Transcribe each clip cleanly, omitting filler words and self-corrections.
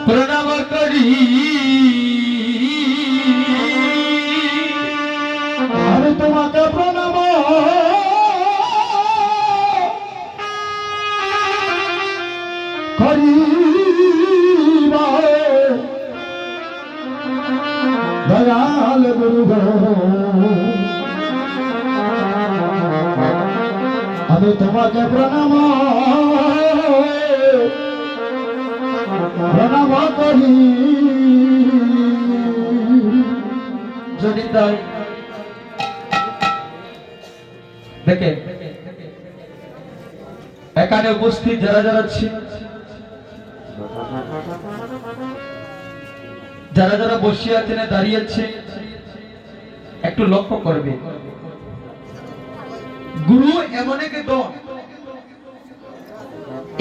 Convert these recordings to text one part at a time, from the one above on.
প্রণাম করি আমি তোমাকে প্রণাম করি দয়াল গুরু গো। আমি তোমাকে প্রণাম করি। যদি তাই দেখে এখানে উপস্থিত যারা যারা যারা যারা বসে আছেন দাঁড়িয়ে আছে একটু লক্ষ্য করবে গুরু এমন এক দল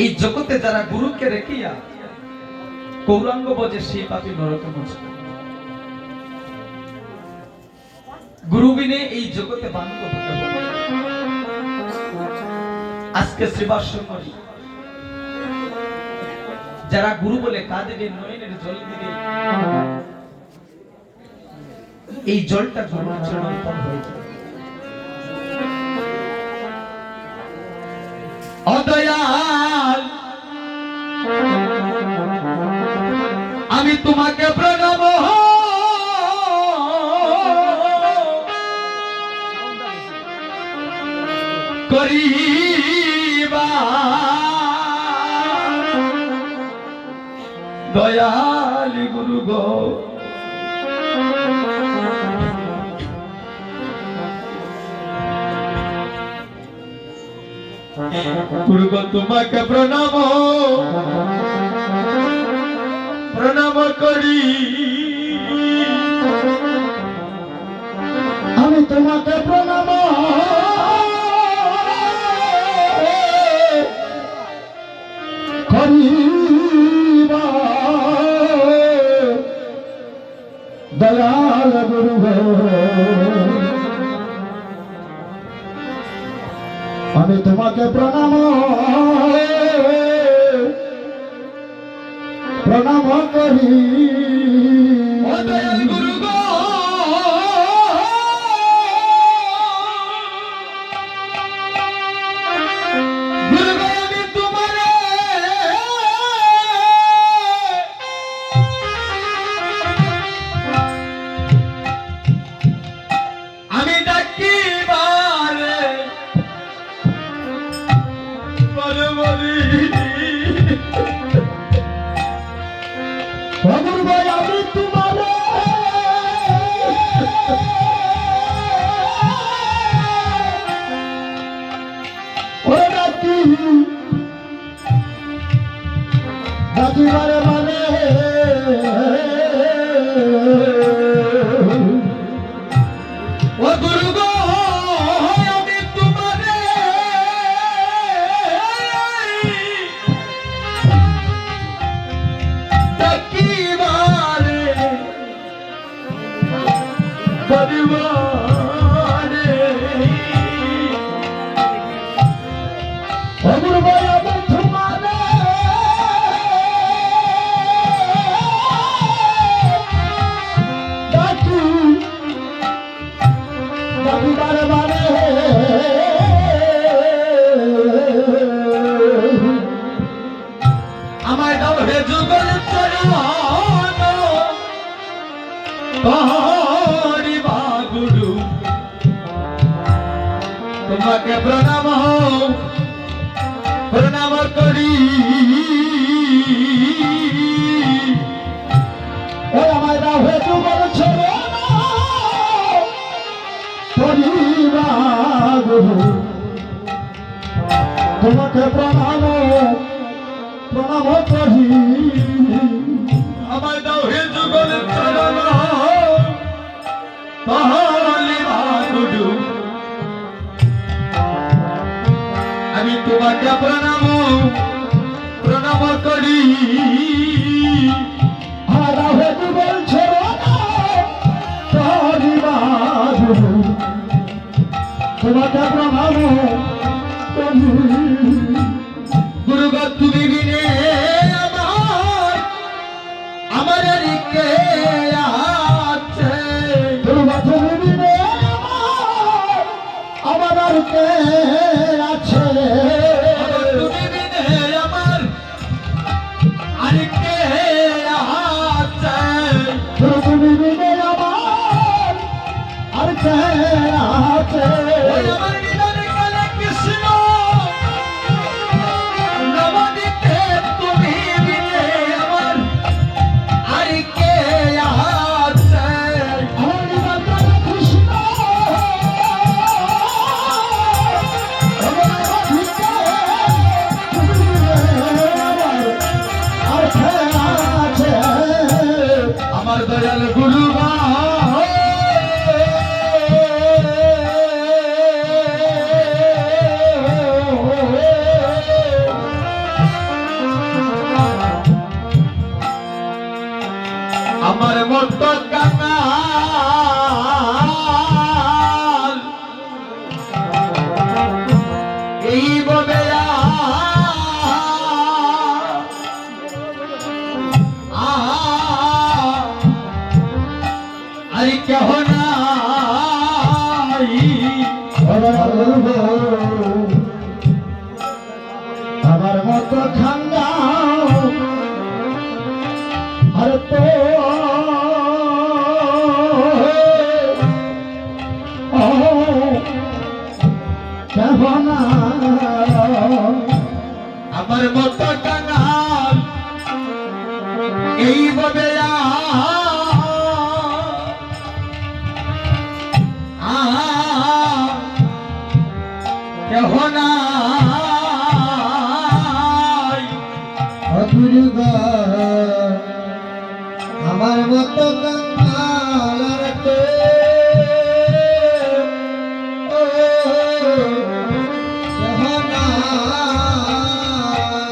এই জগতে যারা গুরুকে রেখিয়া গৌরাঙ্গ বজে সেই পাপী নরকে বসে গুরু বিনে এই জগতে বান্ধব হতে হবে। আজকে শ্রীবাসঙ্গরী যারা গুরু বলে কাঁদবে নয়নের জল দিবে এই জলটা গুরুর জন্য অর্পণ হয়ে যাবে। অদয়াল আমি তোমাকে প্রণাম করিবা দয়াল গুরু গো। গুরু গো তোমাকে প্রণাম করি আমি তোমাকে প্রণাম করি দয়াল গুরু গো। আমি তোমাকে প্রণাম করি। ও দয়াল গুরু গো গুরু গো আমি তোমারে আমি ডাকিবারে বলি বাবুর ভাই আমি তোমার ডাকিবারে মানে ও গুরু গো আমি তোমারে ডাকিবারে পরিবারে বাবুর ভাই আমি তোমার ডাকিবারে মানে আমায় দাও হে যুগল চরণ করিবা গুরু তোমাকে প্রণাম করি আমায় দাও হে যুগল ছেড়ে করিবা গুরু তোমাকে প্রণাম করি। আমায় দাও হে যুগল চরণ করিবা গুরু আমি তোমাকে প্রণাম করি হারা হে যুগল ছেড়ে করিবা গুরু তোমাকে প্রণাম করি। গুরু গো তুমি বিনে আমার আর কে আছে তুমি বিনে আমার আর কে আছে? তুমি বিনে আমার আর কে আছে ওই আমার নিদান কালে কৃষ্ণ নবদ্বীপে তুমি বিনে আমার আর কে আছে? আমার নিদান কালে কৃষ্ণ আর কে আছে আমার দয়াল গুরু আমার মত কাঙাল এই ববে আর কেহ নাই আমার মতো খাঙ্গা আর তো কেমন আমার মত কাঙাল এই ববে কেহ নাই দুর্গা আমার মতো কাঙ্গাল আর তো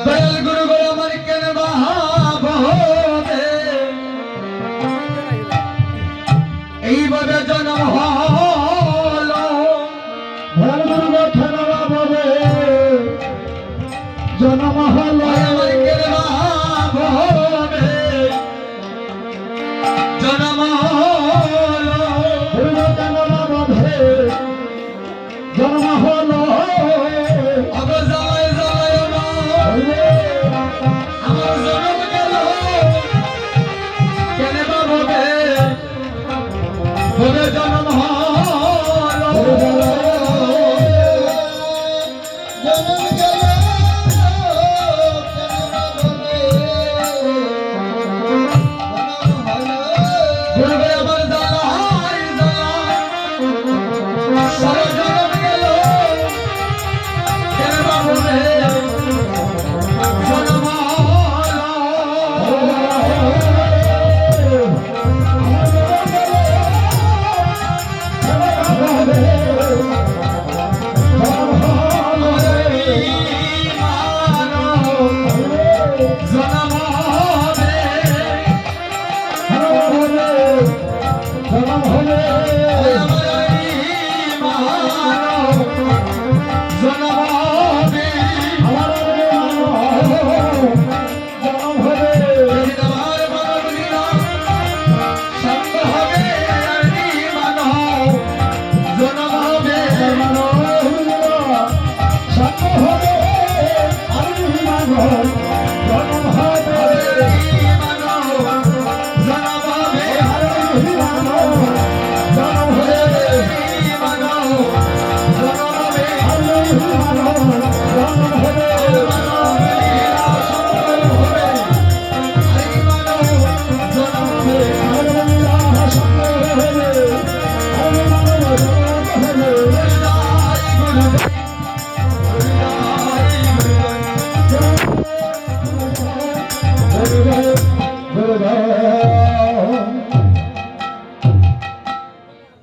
দয়াল গুরু গো আমার কেন বাহাবে এইভাবে জন্ম হলো জনম হলো আমার কেন বাহাবে জন্ম হলো জন্ম হলো আবার জ্বালায় জ্বালায় আমার জন্ম গেল কেন বাহাবে ভবে জন্ম হলো ভবে আমার জ্বালায় জ্বালায় সারা জন্ম গেল কেন বাহাবে জন্ম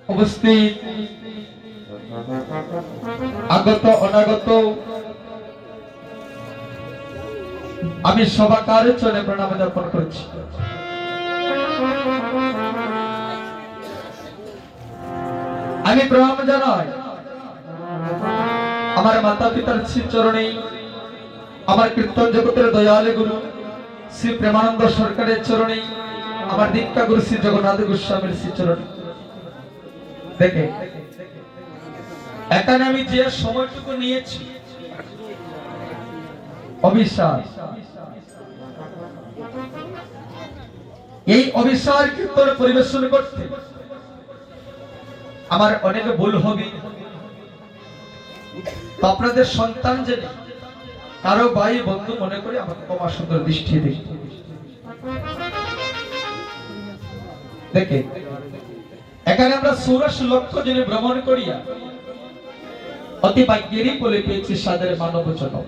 উপস্থিত আগত অনাগত আমি সবাকার চলে প্রণাম জ্ঞাপন করছি। আমি প্রণাম জানাই আমার মাতা পিতার শ্রী চরণে, আমার কীর্তন জগতের দয়াল গুরু শ্রী প্রেমানন্দ সরকারের চরণে, আমার দীক্ষা গুরু শ্রী জগন্নাথ গোস্বামীর শ্রী চরণে। দেখে এখানে আমি যে সময়টুকু নিয়েছি অবিশ্বাস, এই অবিশ্বাস কীর্তন পরিবেশন করতে আমার অনেক ভুল হবে। তো আপনাদের সন্তান জেনে কারো ভাই বন্ধু মনে করে আমাকে ক্ষমা সুন্দর দৃষ্টি দেখে দেখে এখানে আমরা 84 লক্ষ জনে ভ্রমণ করিয়া অতি ভাগ্যেরই বলে পেয়েছি সাদের মানব জনম।